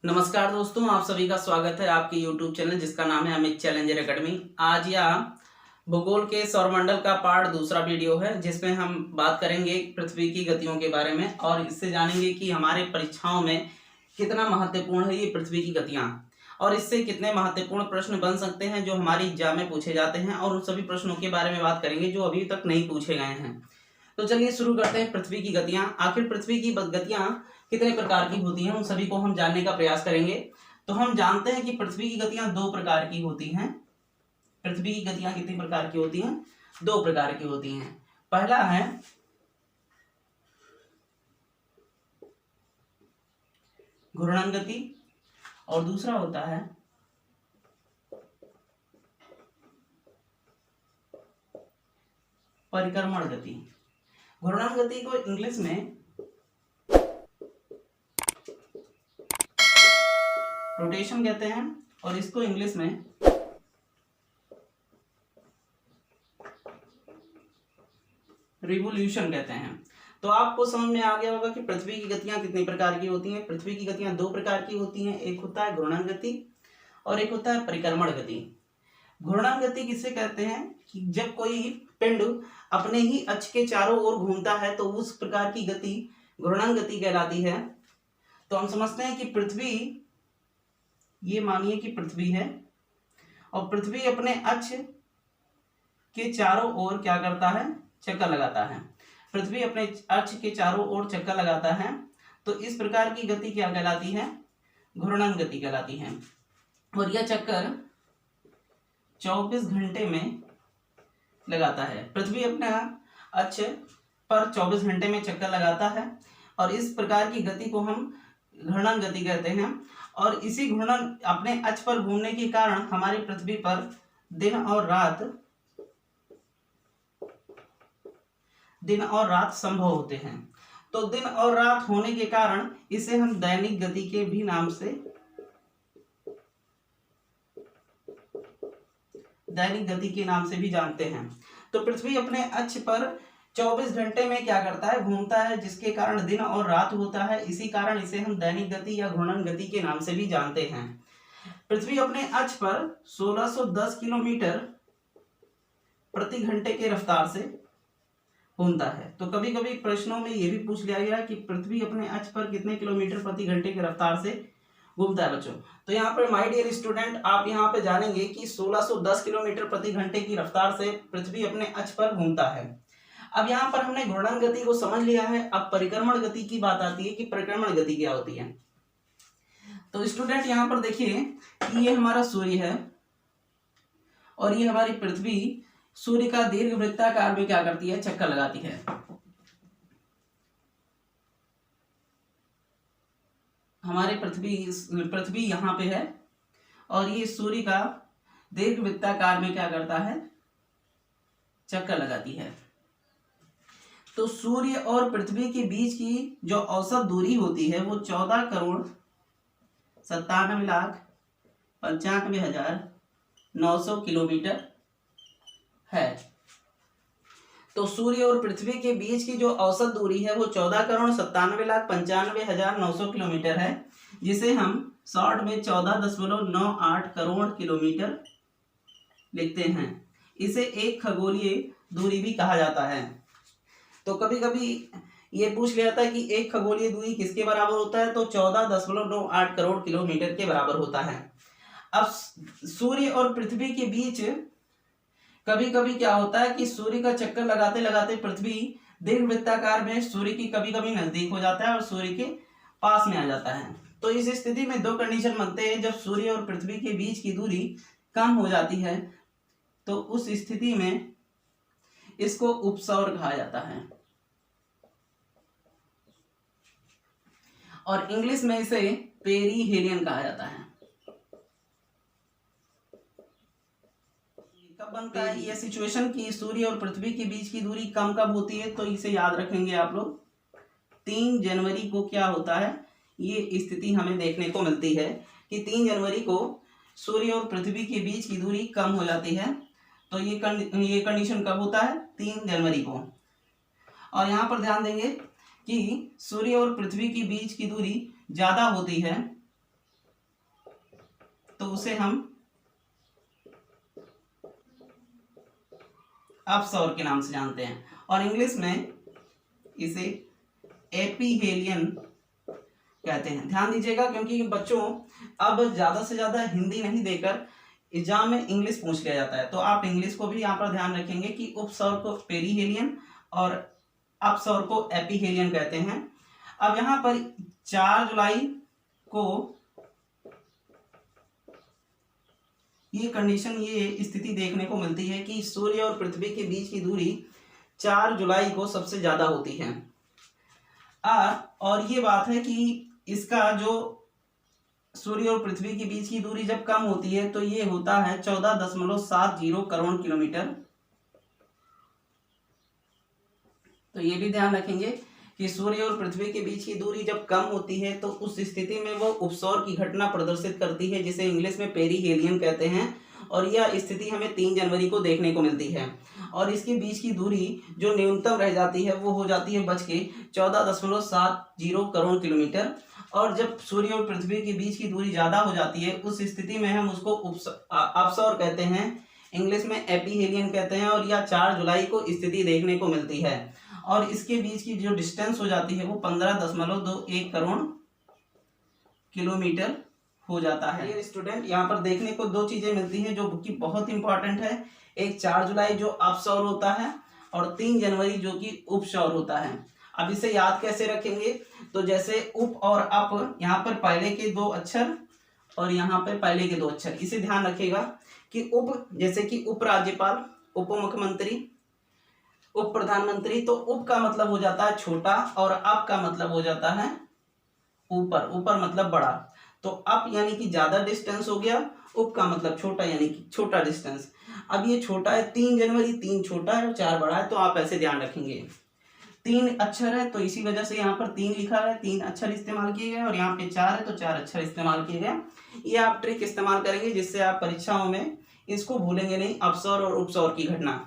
नमस्कार दोस्तों, आप सभी का स्वागत है आपके YouTube चैनल जिसका नाम है अमित चैलेंजर एकेडमी। आज यह भूगोल के सौरमंडल का पार्ट दूसरा वीडियो है जिसमें हम बात करेंगे पृथ्वी की गतियों के बारे में और इससे जानेंगे कि हमारे परीक्षाओं में कितना महत्वपूर्ण है ये पृथ्वी की गतियाँ और इससे कितने महत्वपूर्ण प्रश्न बन सकते हैं जो हमारी एग्जाम में पूछे जाते हैं और उन सभी प्रश्नों के बारे में बात करेंगे जो अभी तक नहीं पूछे गए हैं। तो चलिए शुरू करते हैं। पृथ्वी की गतियां, आखिर पृथ्वी की गतियां कितने प्रकार की होती हैं उन सभी को हम जानने का प्रयास करेंगे। तो हम जानते हैं कि पृथ्वी की गतियां दो प्रकार की होती हैं। पृथ्वी की गतियां कितनी प्रकार की होती हैं? दो प्रकार की होती हैं। पहला है घूर्णन गति और दूसरा होता है परिक्रमण गति। घूर्णन गति को इंग्लिश में रोटेशन कहते हैं और इसको इंग्लिश में रिवोल्यूशन कहते हैं। तो आपको समझ में आ गया होगा कि पृथ्वी की गतियां कितनी प्रकार की होती हैं। पृथ्वी की गतियां दो प्रकार की होती हैं, एक होता है घूर्णन गति और एक होता है परिक्रमण गति। घूर्णन गति किसे कहते हैं कि जब कोई पिंड अपने ही अक्ष के चारों ओर घूमता है तो उस प्रकार की गति घूर्णन गति कहलाती है। तो हम समझते हैं कि पृथ्वी, ये मानिए कि पृथ्वी है और पृथ्वी अपने अक्ष के चारों ओर क्या करता है? चक्कर लगाता है। पृथ्वी अपने अक्ष के चारों ओर चक्कर लगाता है तो इस प्रकार की गति क्या कहलाती है? घूर्णन गति कहलाती है। और यह चक्कर 24 घंटे में लगाता है। पृथ्वी अपने अक्ष पर 24 घंटे में चक्कर लगाता है और इस प्रकार की गति को हम घूर्णन गति कहते हैं। और इसी घूर्णन अपने अक्ष पर घूमने के कारण हमारी पृथ्वी पर दिन और रात संभव होते हैं। तो दिन और रात होने के कारण इसे हम दैनिक गति के भी नाम से भी जानते हैं। तो पृथ्वी अपने अक्ष पर 24 घंटे में क्या करता है? घूमता है, जिसके कारण दिन और रात होता है। इसी कारण इसे हम दैनिक गति या घूर्णन गति के नाम से भी जानते हैं। पृथ्वी अपने अक्ष पर 1610 किलोमीटर प्रति घंटे के रफ्तार से घूमता है। तो कभी कभी प्रश्नों में यह भी पूछ लिया गया कि पृथ्वी अपने अक्ष पर कितने किलोमीटर प्रति घंटे के रफ्तार से घूमता है बच्चों। तो यहाँ पर माय डियर स्टूडेंट, आप यहाँ पे जानेंगे कि 1610 किलोमीटर प्रति घंटे की रफ्तार से पृथ्वी अपने अक्ष पर घूमता है। अब यहाँ पर हमने घूर्णन गति को समझ लिया है। अब परिक्रमण गति की बात आती है कि परिक्रमण गति क्या होती है। तो स्टूडेंट यहाँ पर देखिए कि ये हमारा सूर्य है और ये हमारी पृथ्वी सूर्य का दीर्घ वृत्ताकार में क्या करती है? चक्कर लगाती है। हमारे पृथ्वी यहाँ पे है और ये सूर्य का दीर्घ वृत्ताकार में क्या करता है? चक्कर लगाती है। तो सूर्य और पृथ्वी के बीच की जो औसत दूरी होती है वो 14,97,95,900 किलोमीटर है। तो सूर्य और पृथ्वी के बीच की जो औसत दूरी है वो 14,97,95,900 किलोमीटर है, जिसे हम शॉर्ट में 14.98 करोड़ किलोमीटर लिखते हैं। इसे एक खगोलीय दूरी भी कहा जाता है। तो कभी कभी ये पूछ लिया था कि एक खगोलीय दूरी किसके बराबर होता है? तो 14.98 करोड़ किलोमीटर के बराबर होता है। अब सूर्य और पृथ्वी के बीच कभी कभी क्या होता है कि सूर्य का चक्कर लगाते लगाते पृथ्वी दीर्घवृत्ताकार में सूर्य की कभी कभी नजदीक हो जाता है और सूर्य के पास में आ जाता है। तो इस स्थिति में दो कंडीशन बनते हैं। जब सूर्य और पृथ्वी के बीच की दूरी कम हो जाती है तो उस स्थिति में इसको उपसौर कहा जाता है और इंग्लिश में इसे पेरीहेलियन कहा जाता है। कब बनता है यह सिचुएशन कि सूर्य और पृथ्वी के बीच की दूरी कम कब होती है? तो इसे याद रखेंगे आप लोग। 3 जनवरी को क्या होता है? ये स्थिति हमें देखने को मिलती है कि 3 जनवरी को सूर्य और पृथ्वी के बीच की दूरी कम हो जाती है। तो ये कंडीशन कब होता है? 3 जनवरी को। और यहाँ पर ध्यान देंगे कि सूर्य और पृथ्वी के बीच की दूरी ज़्यादा होती है तो उसे हम अपसौर के नाम से जानते हैं, और इंग्लिश में इसे एपीहेलियन कहते हैं। ध्यान दीजिएगा, क्योंकि बच्चों अब ज्यादा से ज्यादा हिंदी नहीं देकर एग्जाम में इंग्लिश पूछ लिया जाता है, तो आप इंग्लिश को भी यहाँ पर ध्यान रखेंगे कि उपसौर को पेरीहेलियन और अपसौर को एपीहेलियन कहते हैं। अब यहाँ पर 4 जुलाई को ये कंडीशन, ये स्थिति देखने को मिलती है कि सूर्य और पृथ्वी के बीच की दूरी 4 जुलाई को सबसे ज्यादा होती है। और ये बात है कि इसका जो सूर्य और पृथ्वी के बीच की दूरी जब कम होती है तो ये होता है 14.70 करोड़ किलोमीटर। तो ये भी ध्यान रखेंगे कि सूर्य और पृथ्वी के बीच की दूरी जब कम होती है तो उस स्थिति में वो उपसौर की घटना प्रदर्शित करती है, जिसे इंग्लिश में पेरीहेलियन कहते हैं। और यह स्थिति हमें 3 जनवरी को देखने को मिलती है, और इसके बीच की दूरी जो न्यूनतम रह जाती है वो हो जाती है बच के 14.70 करोड़ किलोमीटर। और जब सूर्य और पृथ्वी के बीच की दूरी ज्यादा हो जाती है उस स्थिति में हम उसको अपसौर कहते हैं, इंग्लिश में एपीहेलियन कहते हैं, और यह 4 जुलाई को स्थिति देखने को मिलती है। और इसके बीच की जो डिस्टेंस हो जाती है वो 15.21 करोड़ किलोमीटर हो जाता है। ये स्टूडेंट यहाँ पर देखने को 2 चीजें मिलती हैं जो कि बहुत इंपॉर्टेंट है। एक 4 जुलाई जो अपसौर होता है, और 3 जनवरी जो कि उपसौर होता है। अब इसे याद कैसे रखेंगे, तो जैसे उप और अप, यहाँ पर पहले के 2 अक्षर और यहाँ पर पहले के 2 अक्षर, इसे ध्यान रखिएगा कि उप, जैसे कि उप राज्यपाल, उप मुख्यमंत्री, उप प्रधानमंत्री, तो उप का मतलब हो जाता है छोटा और अप का मतलब हो जाता है ऊपर। ऊपर मतलब बड़ा, तो अप यानी कि ज्यादा डिस्टेंस हो गया, उप का मतलब छोटा यानी कि छोटा डिस्टेंस। अब ये छोटा है 3 जनवरी, 3 छोटा है और 4 बड़ा है, तो आप ऐसे ध्यान रखेंगे। 3 अक्षर है तो इसी वजह से यहाँ पर 3 लिखा है, 3 अक्षर इस्तेमाल किए गए, और यहाँ पे 4 है तो 4 अक्षर इस्तेमाल किए गए। ये आप ट्रिक इस्तेमाल करेंगे जिससे आप परीक्षाओं में इसको भूलेंगे नहीं, अपसौर और उपसौर की घटना।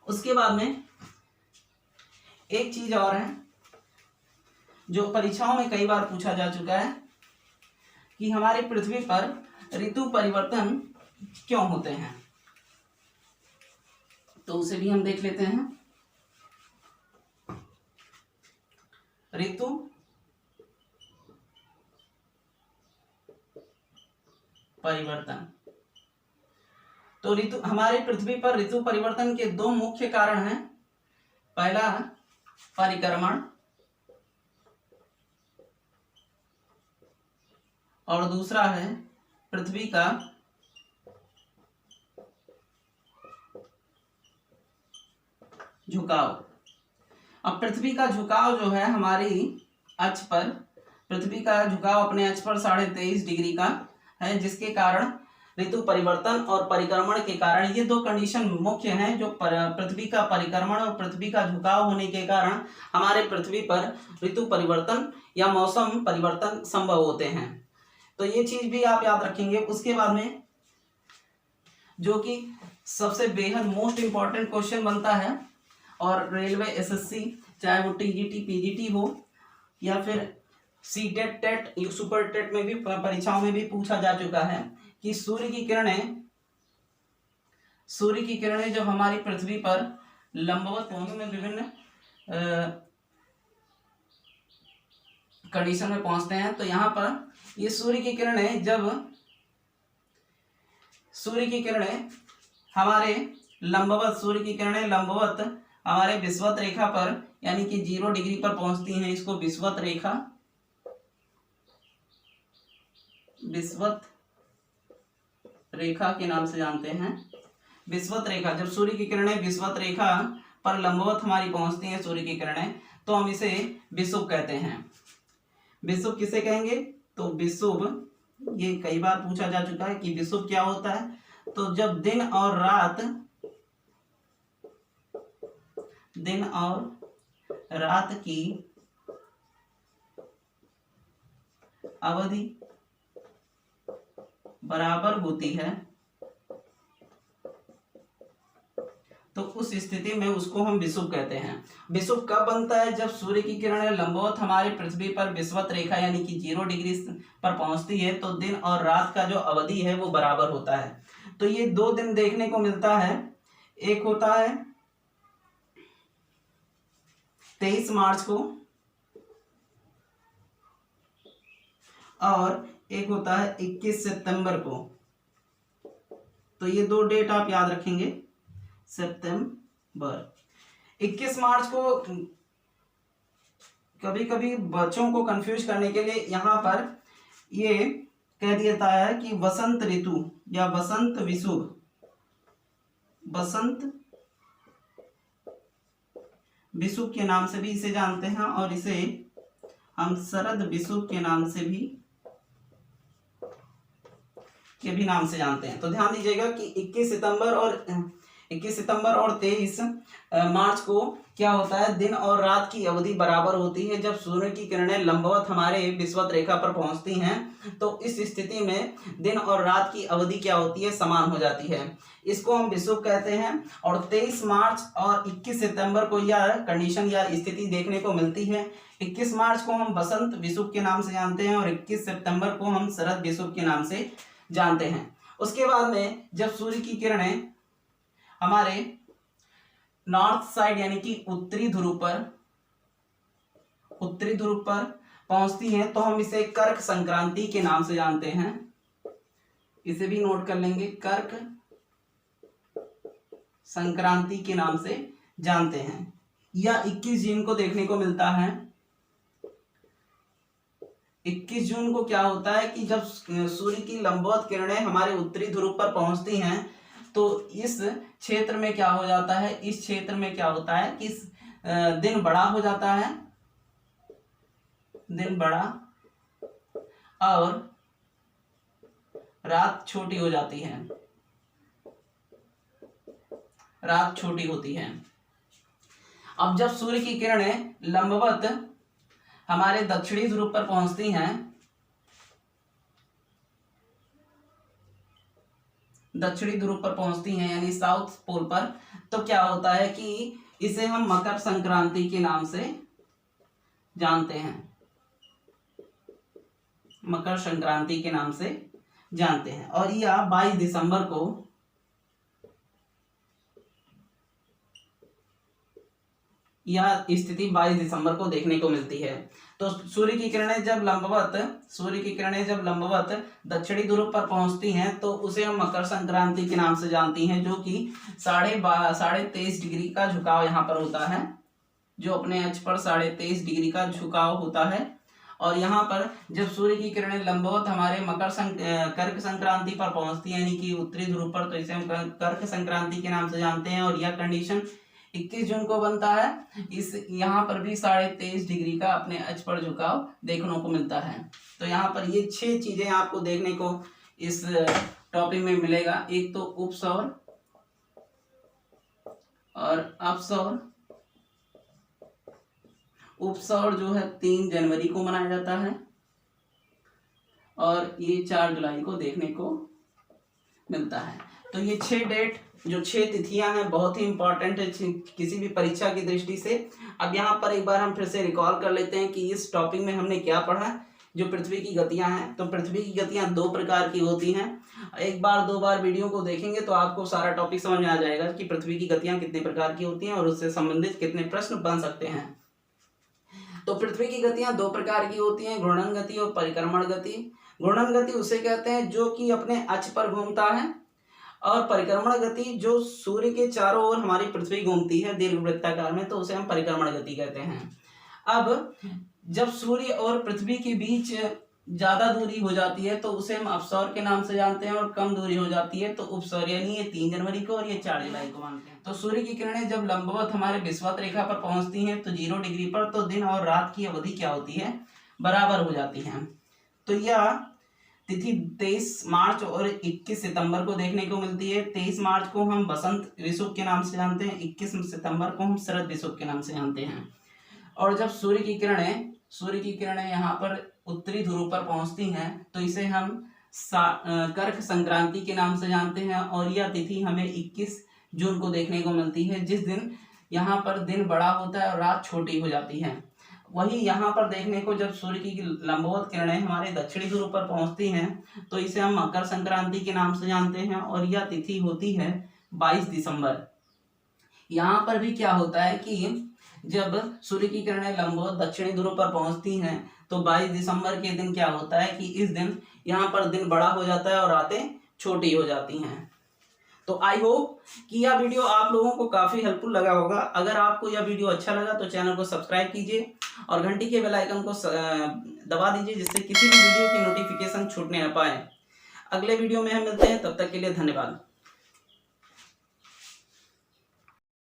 उसके बाद में एक चीज और है जो परीक्षाओं में कई बार पूछा जा चुका है कि हमारे पृथ्वी पर ऋतु परिवर्तन क्यों होते हैं, तो उसे भी हम देख लेते हैं। ऋतु परिवर्तन, तो ऋतु, हमारे पृथ्वी पर ऋतु परिवर्तन के 2 मुख्य कारण हैं। पहला परिक्रमण और दूसरा है पृथ्वी का झुकाव। अब पृथ्वी का झुकाव जो है हमारी अक्ष पर, पृथ्वी का झुकाव अपने अक्ष पर 23.5 डिग्री का है, जिसके कारण ऋतु परिवर्तन और परिक्रमण के कारण, ये 2 कंडीशन मुख्य हैं जो पृथ्वी का परिक्रमण और पृथ्वी का झुकाव होने के कारण हमारे पृथ्वी पर ऋतु परिवर्तन या मौसम परिवर्तन संभव होते हैं। तो ये चीज भी आप याद रखेंगे। उसके बाद में जो कि सबसे बेहद मोस्ट इंपॉर्टेंट क्वेश्चन बनता है, और रेलवे एसएससी चाहे वो टीजीटी पीजीटी हो या फिर सीटेट टेट सुपर टेट में भी परीक्षाओं में भी पूछा जा चुका है कि सूर्य की किरणें जो हमारी पृथ्वी पर लंबवत होने में विभिन्न कंडीशन में पहुंचते हैं। तो यहाँ पर ये सूर्य की किरणें हमारे लंबवत, सूर्य की किरणें लंबवत हमारे विषुवत रेखा पर यानी कि 0 डिग्री पर पहुंचती हैं। इसको विषुवत रेखा के नाम से जानते हैं। विषुवत रेखा, जब सूर्य की किरणें विषुवत रेखा पर लंबवत हमारी पहुंचती हैं सूर्य की किरणें, तो हम इसे विषुव कहते हैं। विषुव किसे कहेंगे, तो विषुव, ये कई बार पूछा जा चुका है कि विषुव क्या होता है, तो जब दिन और रात की अवधि बराबर होती है तो उस स्थिति में उसको हम विषुव कहते हैं। विषुव कब बनता है? जब सूर्य की किरणें लंबवत हमारे पृथ्वी पर विषुवत रेखा यानी कि 0 डिग्री पर पहुंचती है तो दिन और रात का जो अवधि है वो बराबर होता है। तो ये 2 दिन देखने को मिलता है, एक होता है 23 मार्च को और एक होता है 21 सितंबर को। तो ये 2 डेट आप याद रखेंगे, सितंबर। 21 मार्च को कभी कभी बच्चों को कंफ्यूज करने के लिए यहाँ पर ये कह देता है कि वसंत ऋतु या वसंत विषुव, वसंत विषुव के नाम से भी इसे जानते हैं और इसे हम शरद विषुव के नाम से भी नाम से जानते हैं। तो ध्यान दीजिएगा कि 21 सितंबर और 23 मार्च को क्या होता है, दिन और रात की अवधि बराबर होती है। जब सूर्य की किरणें लंबवत हमारे विषुवत रेखा पर पहुंचती हैं तो इस स्थिति में दिन और रात की अवधि क्या होती है, समान हो जाती है। इसको हम विषुव कहते हैं। और 23 मार्च और 21 सितंबर को यह कंडीशन या स्थिति देखने को मिलती है। 21 मार्च को हम बसंत विषुव के नाम से जानते हैं और 21 सितंबर को हम शरद विषुव के नाम से जानते हैं। उसके बाद में जब सूर्य की किरणें हमारे नॉर्थ साइड यानी कि उत्तरी ध्रुव पर पहुंचती हैं तो हम इसे कर्क संक्रांति के नाम से जानते हैं। इसे भी नोट कर लेंगे, कर्क संक्रांति के नाम से जानते हैं। या 21 जून को देखने को मिलता है। 21 जून को क्या होता है कि जब सूर्य की लंबवत किरणें हमारे उत्तरी ध्रुव पर पहुंचती हैं तो इस क्षेत्र में क्या हो जाता है, इस क्षेत्र में क्या होता है कि दिन बड़ा हो जाता है, दिन बड़ा और रात छोटी हो जाती है, रात छोटी होती है। अब जब सूर्य की किरणें लंबवत हमारे दक्षिणी ध्रुव पर पहुंचती हैं, दक्षिणी ध्रुव पर पहुंचती हैं यानी साउथ पोल पर, तो क्या होता है कि इसे हम मकर संक्रांति के नाम से जानते हैं, मकर संक्रांति के नाम से जानते हैं। और यह 22 दिसंबर को यह स्थिति 22 दिसंबर को देखने को मिलती है। तो सूर्य की किरणें जब लंबवत दक्षिणी ध्रुव पर पहुंचती हैं तो उसे हम मकर संक्रांति के नाम से जानती हैं, जो कि 23.5 डिग्री का झुकाव यहाँ पर होता है, जो अपने अक्ष पर 23.5 डिग्री का झुकाव होता है। और यहाँ पर जब सूर्य की किरणें लंबवत हमारे कर्क संक्रांति पर पहुंचती है यानी कि उत्तरी ध्रुव पर, तो इसे हम कर्क संक्रांति के नाम से जानते हैं। और यह कंडीशन 21 जून को बनता है। इस यहाँ पर भी 23.5 डिग्री का अपने अक्ष पर झुकाव देखने को मिलता है। तो यहाँ पर ये 6 चीजें आपको देखने को इस टॉपिक में मिलेगा। एक तो उपसौर और अपसौर। उपसौर जो है 3 जनवरी को मनाया जाता है और ये 4 जुलाई को देखने को मिलता है। तो ये 6 डेट, जो 6 तिथियां हैं, बहुत ही इंपॉर्टेंट है किसी भी परीक्षा की दृष्टि से। अब यहाँ पर एक बार हम फिर से रिकॉल कर लेते हैं कि इस टॉपिक में हमने क्या पढ़ा। जो पृथ्वी की गतियां हैं, तो पृथ्वी की गतियां 2 प्रकार की होती हैं। एक बार 2 बार वीडियो को देखेंगे तो आपको सारा टॉपिक समझ में आ जाएगा कि पृथ्वी की गतियां कितने प्रकार की होती हैं और उससे संबंधित कितने प्रश्न बन सकते हैं। तो पृथ्वी की गतियां 2 प्रकार की होती हैं, घूर्णन गति और परिक्रमण गति। घूर्णन गति उसे कहते हैं जो कि अपने अक्ष पर घूमता है, और परिक्रमण गति जो सूर्य के चारों ओर हमारी पृथ्वी घूमती है दीर्घवृत्ताकार में, तो उसे हम परिक्रमण गति कहते हैं। अब जब सूर्य और पृथ्वी के बीच ज्यादा दूरी हो जाती है तो उसे हम अपसौर के नाम से जानते हैं, और कम दूरी हो जाती है तो उपसौर, यानी ये 3 जनवरी को और ये 4 जुलाई को मानते हैं। तो सूर्य की किरणें जब लंबवत हमारे विषुवत रेखा पर पहुंचती हैं तो 0 डिग्री पर, तो दिन और रात की अवधि क्या होती है, बराबर हो जाती है। तो यह तिथि 23 मार्च और 21 सितंबर को देखने को मिलती है। 23 मार्च को हम बसंत विषुव के नाम से जानते हैं, 21 सितंबर को हम शरद विषुव के नाम से जानते हैं। और जब सूर्य की किरणें यहाँ पर उत्तरी ध्रुव पर पहुंचती हैं तो इसे हम कर्क संक्रांति के नाम से जानते हैं, और यह तिथि हमें 21 जून को देखने को मिलती है, जिस दिन यहाँ पर दिन बड़ा होता है और रात छोटी हो जाती है। वही यहाँ पर देखने को जब सूर्य की लंबवत किरणें हमारे दक्षिणी ध्रुव पर पहुंचती हैं तो इसे हम मकर संक्रांति के नाम से जानते हैं और यह तिथि होती है 22 दिसंबर। यहाँ पर भी क्या होता है कि जब सूर्य की किरणें लंबवत दक्षिणी ध्रुव पर पहुंचती हैं तो 22 दिसंबर के दिन क्या होता है कि इस दिन यहाँ पर दिन बड़ा हो जाता है और रातें छोटी हो जाती हैं। तो आई होप कि यह वीडियो आप लोगों को काफ़ी हेल्पफुल लगा होगा। अगर आपको यह वीडियो अच्छा लगा तो चैनल को सब्सक्राइब कीजिए और घंटी के बेल आइकन को दबा दीजिए, जिससे किसी भी वीडियो की नोटिफिकेशन छूटने न पाए। अगले वीडियो में हम मिलते हैं, तब तक के लिए धन्यवाद।